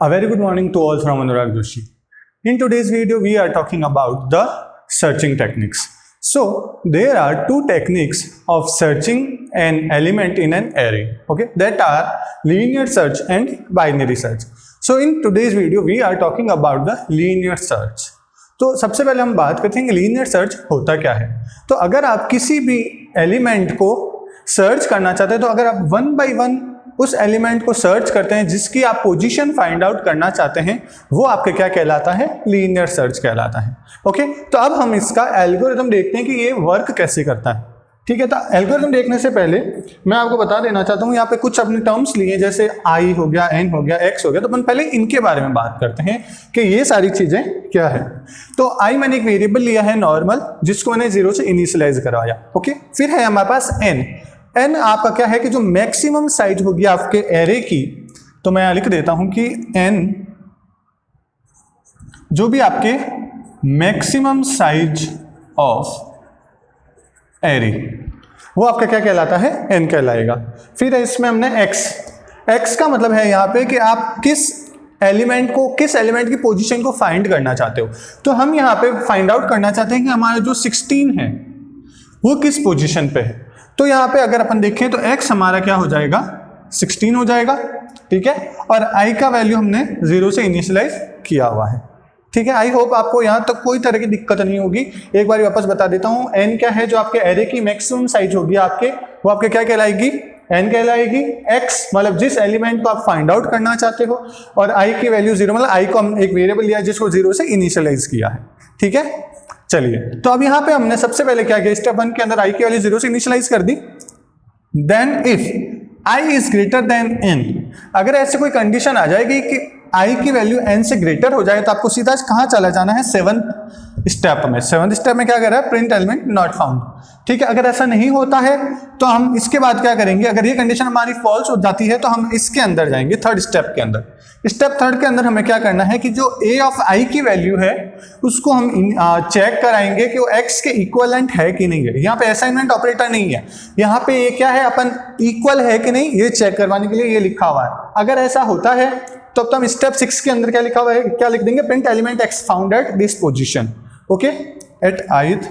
A very good morning to all from Anurag Joshi. In today's video, we are talking about the searching techniques. So, there are two techniques of searching an element in an array, okay, that are linear search and binary search. So, in today's video, we are talking about the linear search. तो सबसे पहले हम बात करते हैं कि linear search होता क्या है। तो अगर आप किसी भी एलिमेंट को सर्च करना चाहते हैं, तो अगर आप वन बाय वन उस एलिमेंट को सर्च करते हैं जिसकी आप पोजीशन फाइंड आउट करना चाहते हैं, वो आपके क्या कहलाता है, लीनियर सर्च कहलाता है। ओके, तो अब हम इसका एल्गोरिथम देखते हैं कि ये वर्क कैसे करता है। ठीक है, तो एल्गोरिथम देखने से पहले मैं आपको बता देना चाहता हूँ, यहाँ पे कुछ अपने टर्म्स लिए जैसे आई हो गया, एन हो गया, एक्स हो गया, तो अपन पहले इनके बारे में बात करते हैं कि ये सारी चीजें क्या है। तो आई मैंने एक वेरिएबल लिया है नॉर्मल, जिसको मैंने 0 से इनिशियलाइज करवाया। ओके, फिर है हमारे पास एन। एन आपका क्या है कि जो मैक्सिमम साइज होगी आपके एरे की, तो मैं यहां लिख देता हूं कि एन जो भी आपके मैक्सिमम साइज ऑफ एरे, वो आपका क्या कहलाता है, एन कहलाएगा। फिर है इसमें हमने एक्स। एक्स का मतलब है यहाँ पे कि आप किस एलिमेंट की पोजीशन को फाइंड करना चाहते हो। तो हम यहाँ पे फाइंड आउट करना चाहते हैं कि हमारा जो 16 है वो किस पोजीशन पे है। तो यहाँ पे अगर अपन देखें तो x हमारा क्या हो जाएगा, 16 हो जाएगा। ठीक है, और i का वैल्यू हमने 0 से इनिशियलाइज किया हुआ है। ठीक है, आई होप आपको यहाँ तक कोई तरह की दिक्कत नहीं होगी। एक बार वापस बता देता हूँ, n क्या है, जो आपके एरे की मैक्सिमम साइज होगी आपके, वो आपके क्या कहलाएगी, n कहलाएगी। x मतलब जिस एलिमेंट को आप फाइंड आउट करना चाहते हो, और i की वैल्यू 0 मतलब i को हम एक वेरिएबल लिया जिसको 0 से इनिशियलाइज किया है। ठीक है, चलिए, तो अब यहाँ पे हमने सबसे पहले क्या किया, स्टेप 1 के अंदर i की वैल्यू 0 से इनिशियलाइज कर दी। Then if i is greater than n, अगर ऐसे कोई कंडीशन आ जाएगी कि i की वैल्यू n से ग्रेटर हो जाए, तो आपको सीधा कहाँ चला जाना है, 7th स्टेप में। 7th स्टेप में क्या कर रहा है, प्रिंट एलिमेंट नॉट फाउंड। ठीक है, अगर ऐसा नहीं होता है तो हम इसके बाद क्या करेंगे, अगर ये कंडीशन हमारी फॉल्स हो जाती है तो हम इसके अंदर जाएंगे, 3rd स्टेप के अंदर। स्टेप 3rd के अंदर हमें क्या करना है कि जो a ऑफ i की वैल्यू है उसको हम चेक कराएंगे कि वो x के इक्वलेंट है कि नहीं है। यहाँ पे असाइनमेंट ऑपरेटर नहीं है, यहाँ पे ये क्या है, अपन इक्वल है कि नहीं ये चेक करवाने के लिए ये लिखा हुआ है। अगर ऐसा होता है तो अब हम स्टेप 6 के अंदर क्या लिखा हुआ है, क्या लिख देंगे, print element x found at this position. Okay, at ith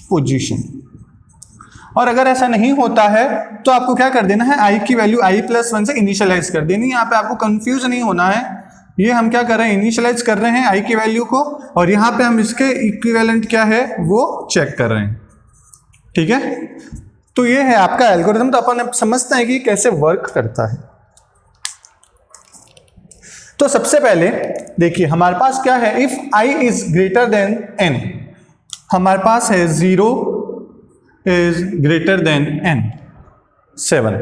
position. और अगर ऐसा नहीं होता है तो आपको क्या कर देना है, i की वैल्यू i+1 से इनिशियलाइज कर देनी। यहाँ पे आपको कंफ्यूज नहीं होना है, ये हम क्या कर रहे हैं, इनिशियलाइज कर रहे हैं i की वैल्यू को, और यहाँ पे हम इसके इक्विवेलेंट क्या है वो चेक कर रहे हैं। ठीक है, तो ये है आपका एल्गोरिथम। तो अपन समझते हैं कि कैसे वर्क करता है। तो सबसे पहले देखिए हमारे पास क्या है, if i is greater than n, हमारे पास है 0 इज ग्रेटर देन n 7।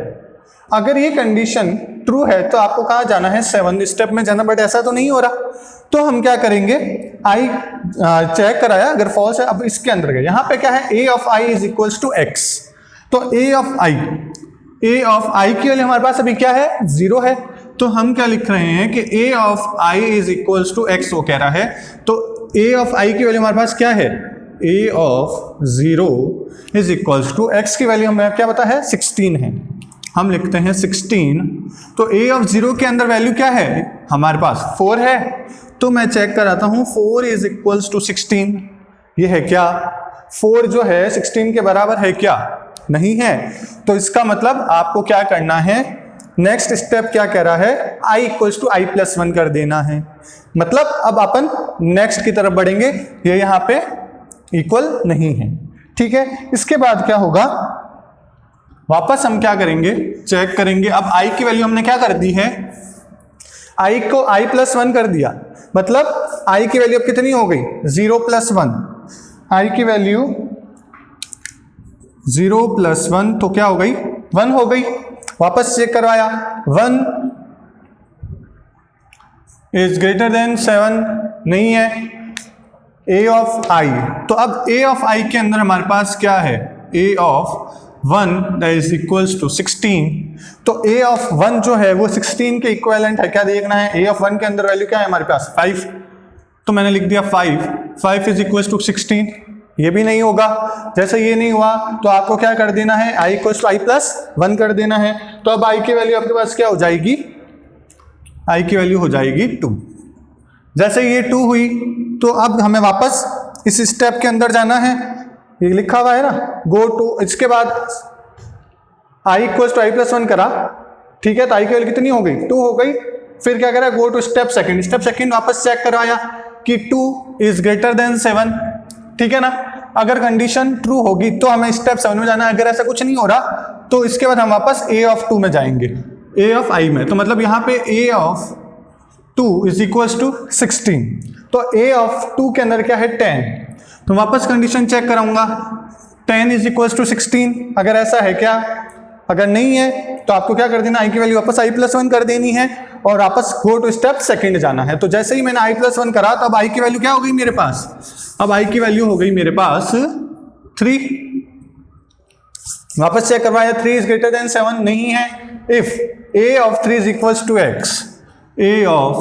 अगर ये कंडीशन ट्रू है तो आपको कहाँ जाना है, 7th स्टेप में जाना, बट ऐसा तो नहीं हो रहा। तो हम क्या करेंगे, i चेक कराया, अगर फॉल्स है, अब इसके अंदर गए, यहाँ पे क्या है, a of i is equals to x। तो a ऑफ i की वैल्यू हमारे पास अभी क्या है, 0 है। तो हम क्या लिख रहे हैं कि a of i is equals to x, वो कह रहा है। तो a ऑफ i की वैल्यू हमारे पास क्या है, a of 0 is equals to x की वैल्यू हमें क्या पता है, 16 है। हम लिखते हैं 16। तो a ऑफ 0 के अंदर वैल्यू क्या है, हमारे पास 4 है। तो मैं चेक कराता हूं, 4 इज इक्वल्स टू 16, ये है क्या, 4 जो है 16 के बराबर है क्या, नहीं है। तो इसका मतलब आपको क्या करना है, नेक्स्ट स्टेप क्या कह रहा है, i इक्वल्स टू i+1 कर देना है। मतलब अब अपन नेक्स्ट की तरफ बढ़ेंगे, ये यहाँ पे इक्वल नहीं है। ठीक है, इसके बाद क्या होगा, वापस हम क्या करेंगे, चेक करेंगे। अब i की वैल्यू हमने क्या कर दी है, i को i+1 कर दिया, मतलब i की वैल्यू अब कितनी हो गई, 0+1। i की वैल्यू 0+1 तो क्या हो गई, 1 हो गई। वापस चेक करवाया, 1 इज ग्रेटर देन 7, नहीं है। a ऑफ i, तो अब a ऑफ i के अंदर हमारे पास क्या है, a of 1 that is equals to 16। तो a ऑफ 1 जो है वो 16 के इक्विवेलेंट है, क्या देखना है, a ऑफ 1 के अंदर वैल्यू क्या है हमारे पास, 5। तो मैंने लिख दिया 5 इज इक्वल्स टू 16। ये भी नहीं होगा, जैसे ये नहीं हुआ तो आपको क्या कर देना है, i इक्वल्स टू i+1 कर देना है। तो अब i की वैल्यू आपके पास क्या हो जाएगी, आई की वैल्यू हो जाएगी 2। जैसे ये 2 हुई तो अब हमें वापस इस स्टेप के अंदर जाना है, ये लिखा हुआ है ना, गो टू, इसके बाद I equal to i plus 1 करा, ठीक है, तो आई की वैल्यू कितनी हो गई, 2 हो गई। फिर क्या करा, go to step second, step second वापस चेक करवाया कि 2 इज ग्रेटर देन 7, ठीक है ना। अगर कंडीशन ट्रू होगी तो हमें स्टेप 7 में जाना है, अगर ऐसा कुछ नहीं हो रहा तो इसके बाद हम वापस a ऑफ 2 में जाएंगे, a ऑफ i में। तो मतलब यहाँ पे a of 2 is equal to 16, तो a ऑफ 2 के अंदर क्या है 10, तो वापस कंडीशन चेक कराऊंगा, 10 इज इक्वल टू 16, अगर ऐसा है क्या, अगर नहीं है तो आपको क्या कर देना, i की वैल्यू वापस i प्लस 1 कर देनी है और वापस गो टू स्टेप सेकंड जाना है। तो जैसे ही मैंने i प्लस 1 करा तो अब i की वैल्यू क्या हो गई मेरे पास, अब i की वैल्यू हो गई मेरे पास 3। वापस चेक करवाया, 3 इज ग्रेटर देन 7 नहीं है। If a of 3 is equals to x, a of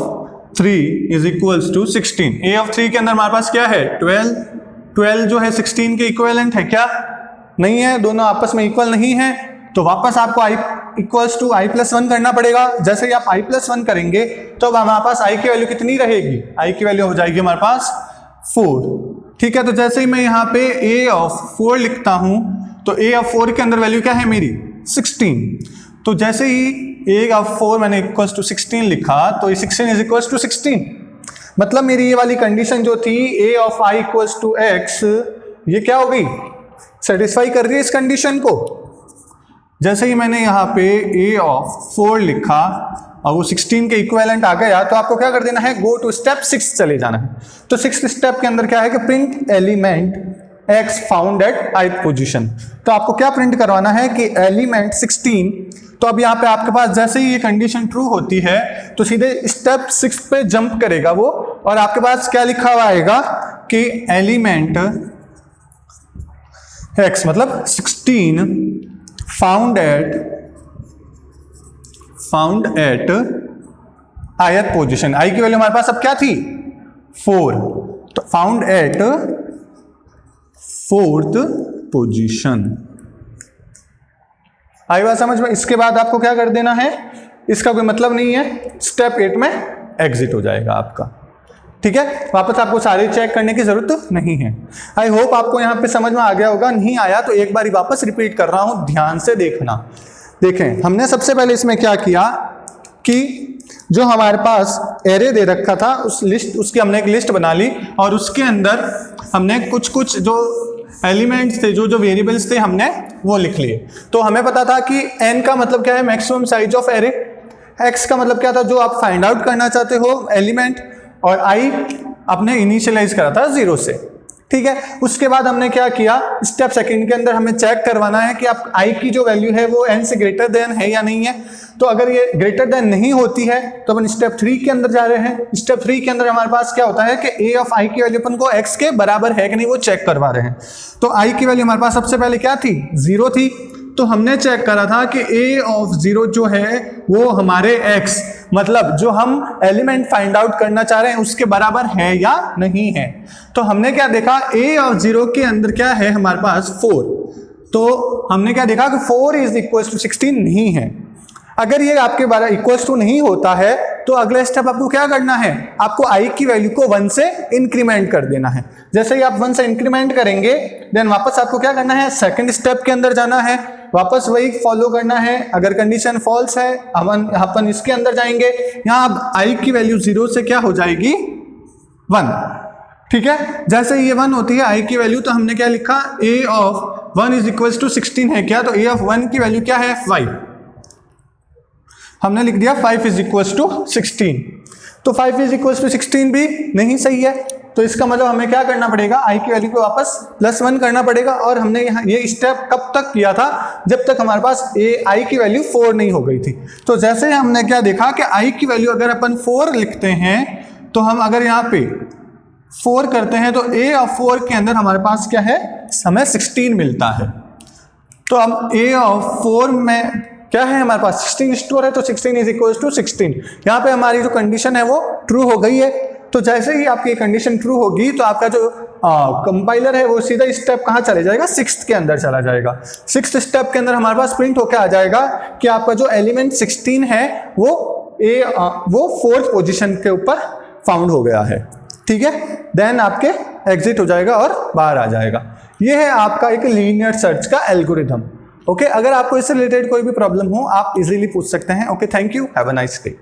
3 is equals to 16, a of 3 के अंदर हमारे पास क्या है 12, 12 जो है 16 के इक्विवेलेंट है क्या, नहीं है, दोनों आपस में इक्वल नहीं है। तो वापस आपको i equals to i plus 1 करना पड़ेगा। जैसे ही आप i प्लस 1 करेंगे तो हमारे पास i की वैल्यू कितनी रहेगी, i की वैल्यू हो जाएगी हमारे पास 4, ठीक है। तो जैसे ही मैं यहाँ पे a ऑफ 4 लिखता हूँ तो a ऑफ 4 के अंदर वैल्यू क्या है मेरी 16, तो जैसे ही a ऑफ 4 मैंने इक्वल्स टू 16 लिखा तो 16 इज इक्वल्स टू 16, मतलब मेरी ये वाली कंडीशन जो थी a of i equals to x, ये क्या हो गई, सेटिस्फाई कर रही है इस कंडीशन को। जैसे ही मैंने यहाँ पे a ऑफ 4 लिखा और वो 16 के इक्विवेलेंट आ गया तो आपको क्या कर देना है, गो टू स्टेप 6 चले जाना है। तो 6th स्टेप के अंदर क्या है कि print element x found eight ith position, तो आपको क्या प्रिंट करवाना है कि एलिमेंट 16। तो अब यहाँ पे आपके पास जैसे ही ये कंडीशन ट्रू होती है तो सीधे स्टेप 6 पे जंप करेगा वो, और आपके पास क्या लिखा हुआ आएगा कि एलिमेंट x मतलब 16 found at ith position, i की वैल्यू हमारे पास अब क्या थी 4, तो फाउंड एट 4th पोजीशन। आई बात समझ में। इसके बाद आपको क्या कर देना है, इसका कोई मतलब नहीं है, स्टेप 8 में एग्जिट हो जाएगा आपका, ठीक है। वापस आपको सारे चेक करने की जरूरत नहीं है। आई होप आपको यहाँ पे समझ में आ गया होगा, नहीं आया तो एक बार वापस रिपीट कर रहा हूँ, ध्यान से देखना। देखें, हमने सबसे पहले इसमें क्या किया कि जो हमारे पास एरे दे रखा था उसकी हमने एक लिस्ट बना ली और उसके अंदर हमने कुछ जो एलिमेंट्स थे, जो वेरिएबल्स थे, हमने वो लिख लिए। तो हमें पता था कि n का मतलब क्या है, maximum size of array, x का मतलब क्या था, जो आप फाइंड आउट करना चाहते हो एलिमेंट, और i आपने इनिशियलाइज करा था 0 से, ठीक है। उसके बाद हमने क्या किया, स्टेप सेकंड के अंदर हमें चेक करवाना है कि आप i की जो वैल्यू है वो n से ग्रेटर देन है या नहीं है। तो अगर ये ग्रेटर देन नहीं होती है तो अपन स्टेप 3 के अंदर जा रहे हैं। स्टेप 3 के अंदर हमारे पास क्या होता है कि a ऑफ i की वैल्यू अपन को x के बराबर है कि नहीं वो चेक करवा रहे हैं। तो i की वैल्यू हमारे पास सबसे पहले क्या थी, 0 थी, तो हमने चेक करा था कि a ऑफ 0 जो है वो हमारे x मतलब जो हम एलिमेंट फाइंड आउट करना चाह रहे हैं उसके बराबर है या नहीं है। तो हमने क्या देखा, a ऑफ 0 के अंदर क्या है हमारे पास 4, तो हमने क्या देखा कि 4 इज इक्वल टू 16 नहीं है। अगर ये आपके बारे इक्वल्स टू नहीं होता है तो अगला स्टेप आपको क्या करना है, आपको i की वैल्यू को 1 से इंक्रीमेंट कर देना है। जैसे ही आप 1 से इंक्रीमेंट करेंगे देन वापस आपको क्या करना है, सेकंड स्टेप के अंदर जाना है, वापस वही फॉलो करना है। अगर कंडीशन फॉल्स है अपन इसके अंदर जाएंगे, यहाँ अब i की वैल्यू 0 से क्या हो जाएगी 1, ठीक है। जैसे ये 1 होती है i की वैल्यू तो हमने क्या लिखा, a of 1 is equal to 16 है क्या, तो a ऑफ 1 की वैल्यू क्या है 5, हमने लिख दिया 5 इज इक्वल टू 16। तो 5 इज इक्वल टू 16 भी नहीं सही है, तो इसका मतलब हमें क्या करना पड़ेगा, i की वैल्यू को वापस +1 करना पड़ेगा। और हमने यहाँ ये स्टेप कब तक किया था, जब तक हमारे पास i की वैल्यू 4 नहीं हो गई थी। तो जैसे हमने क्या देखा कि i की वैल्यू अगर अपन 4 लिखते हैं तो हम अगर यहाँ पे 4 करते हैं तो a ऑफ 4 के अंदर हमारे पास क्या है, हमें 16 मिलता है। तो अब a ऑफ 4 में क्या है हमारे पास 16 स्टोर है, तो 16 इज इक्वल टू 16। यहाँ पे हमारी जो कंडीशन है वो ट्रू हो गई है। तो जैसे ही आपकी कंडीशन ट्रू होगी तो आपका जो कंपाइलर है वो सीधा स्टेप कहाँ चले जाएगा, 6th के अंदर चला जाएगा। 6th स्टेप के अंदर हमारे पास प्रिंट होकर आ जाएगा कि आपका जो एलिमेंट 16 है वो वो 4th पोजीशन के ऊपर फाउंड हो गया है, ठीक है। देन आपके एग्जिट हो जाएगा और बाहर आ जाएगा। ये है आपका एक लीनियर सर्च का एल्गोरिथम। ओके, अगर आपको इससे रिलेटेड कोई भी प्रॉब्लम हो आप इजीली पूछ सकते हैं। Okay, thank you, have a nice day.